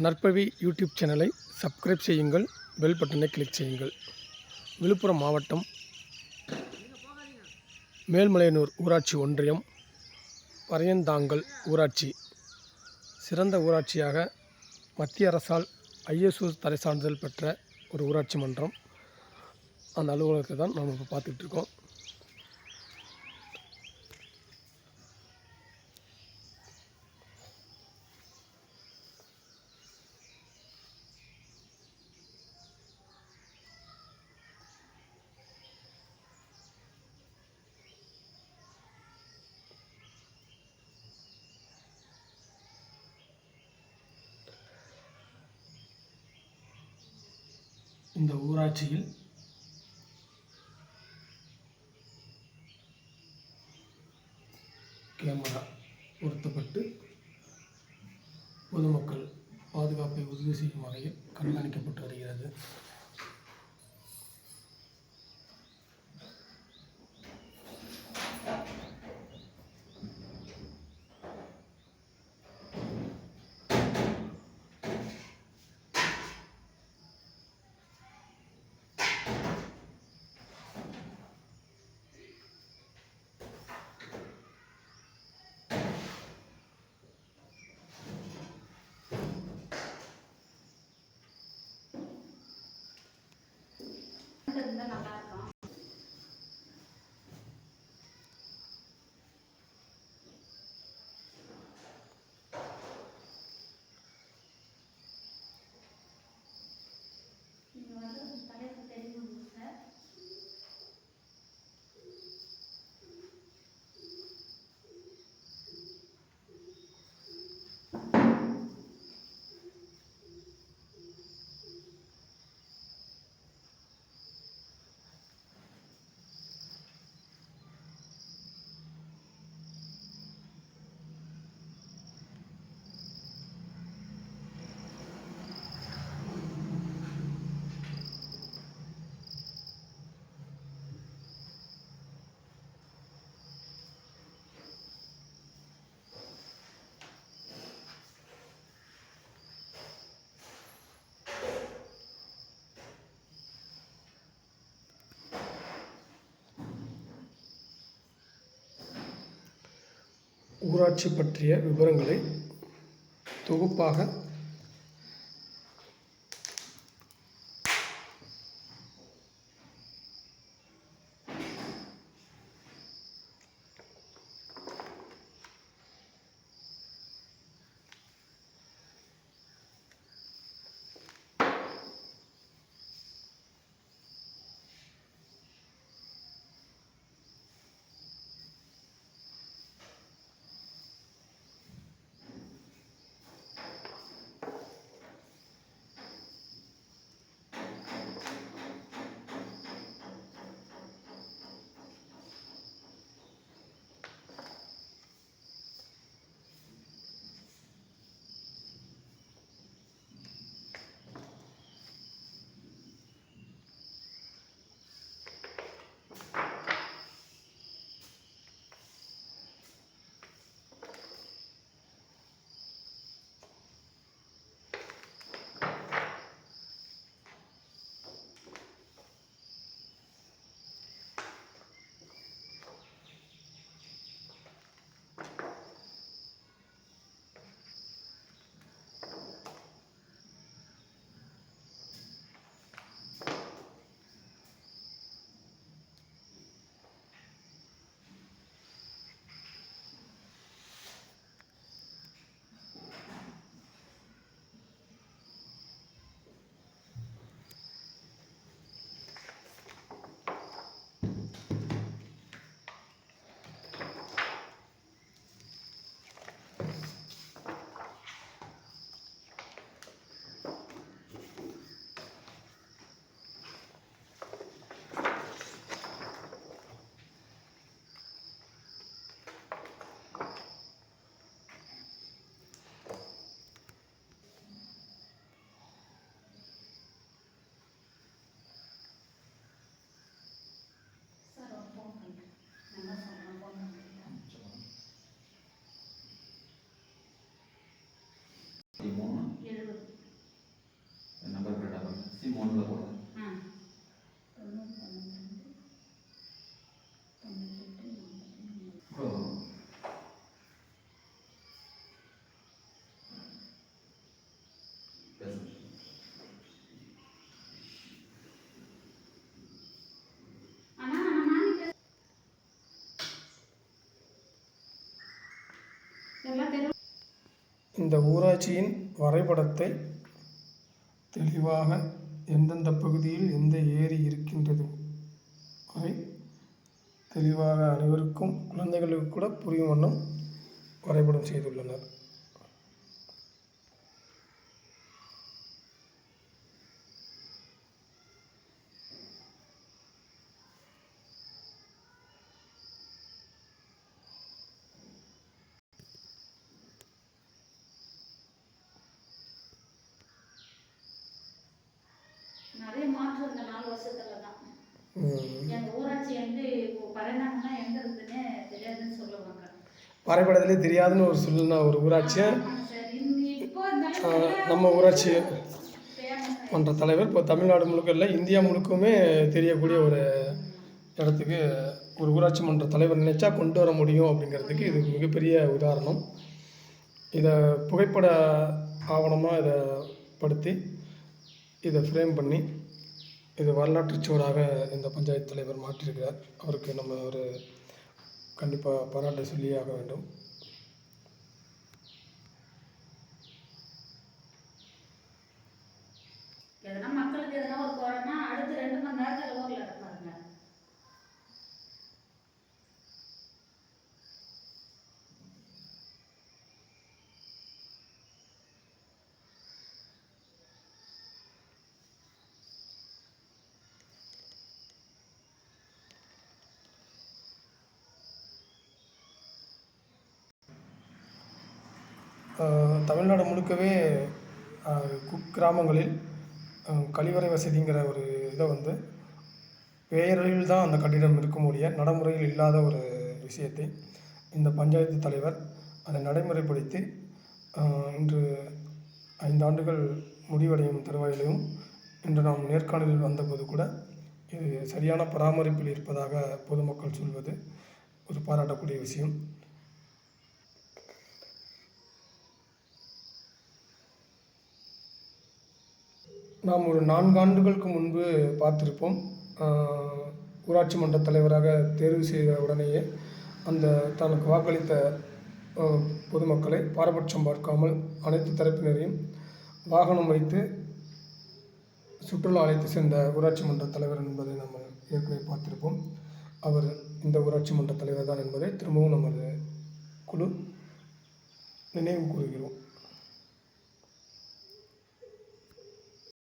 நற்பவி YouTube சேனலை subscribe செய்யுங்கள், bell பட்டனை கிளிக் செய்யுங்கள். விழுப்புரம் மாவட்டம் மேல்மலையனூர் ஊராட்சி ஒன்றியம் பரையந்தாங்கல் ஊராட்சி சிறந்த ஊராட்சியாக மத்திய அரசால் ISO தரை சான்றிதழ் பெற்ற ஒரு ஊராட்சி மன்றம். அந்த அலுவலகத்தை தான் நம்ம இப்போ பார்த்துட்ருக்கோம். இந்த ஊராட்சியில் கேமரா பொருத்தப்பட்டு பொதுமக்கள் பாதுகாப்பை உறுதி செய்யும் வகையில் கண்காணிக்கப்பட்டு வருகிறது. ஊராட்சி பற்றிய விவரங்களை தொகுப்பாக இந்த ஊராட்சியின் வரைபடத்தை தெளிவாக எந்தெந்த பகுதியில் எந்த ஏரி இருக்கின்றது வரை தெளிவாக அனைவருக்கும் குழந்தைகளுக்கு கூட புரியும் வண்ணம் வரைபடம் செய்துள்ளனர். நிறைய மாற்றம் இந்த 4 வருஷத்துல தான். எங்க ஊராட்சி வந்து பரிணாமம்னா எங்க இருக்குன்னு தெரியாதுன்னு சொல்லுவாங்க. வரைபடத்திலே தெரியாதுன்னு ஒரு சொல்லுனா ஒரு ஊராட்சியை நம்ம ஊராட்சி மன்ற தலைவர் இப்போ தமிழ்நாடு முழுக்க இல்லை, இந்தியா முழுக்கவுமே தெரியக்கூடிய ஒரு இடத்துக்கு ஒரு ஊராட்சி மன்ற தலைவர் நினைச்சா கொண்டு வர முடியும் அப்படிங்கிறதுக்கு இது மிகப்பெரிய உதாரணம். இதை புகைப்பட ஆவணமாக இதை படுத்தி இதை ஃப்ரேம் பண்ணி இது வரலாற்று சுவடாக இந்த பஞ்சாயத்து தலைவர் மாற்றியிருக்கிறார். அவருக்கு நம்ம ஒரு கண்டிப்பாக பாராட்டை சொல்லியே ஆக வேண்டும். எதனா மக்களுக்கு எதனா ஒரு குறைனா அடுத்து 2 மணி நேரத்தில் ஊரில் இருப்பாங்க. தமிழ்நாடு முழுக்கவே குக்கிராமங்களில் கழிவறை வசதிங்கிற ஒரு இதை வந்து பெயரில் தான் அந்த கட்டிடம் இருக்கும் முடிய நடைமுறையில் இல்லாத ஒரு விஷயத்தை இந்த பஞ்சாயத்து தலைவர் அதை நடைமுறைப்படுத்தி இன்று 5 ஆண்டுகள் முடிவடையும் தருவாயிலையும் இன்று நாம் நேர்காணலில் வந்தபோது கூட இது சரியான பராமரிப்பில் இருப்பதாக பொதுமக்கள் சொல்வது ஒரு பாராட்டக்கூடிய விஷயம். நாம் ஒரு 4 ஆண்டுகளுக்கு முன்பு பார்த்திருப்போம். ஊராட்சி மன்ற தலைவராக தேர்வு செய்த உடனேயே அந்த தனக்கு வாக்களித்த பொதுமக்களை பாரபட்சம் பார்க்காமல் அனைத்து தரப்பினரையும் வாகனம் வைத்து சுற்றுலா அழைத்து சென்ற ஊராட்சி மன்ற தலைவர் என்பதை நாம் ஏற்கனவே பார்த்திருப்போம். அவர் இந்த ஊராட்சி மன்ற தலைவர் தான் என்பதை திரும்பவும் நமது குழு நினைவு கூறுகிறோம்.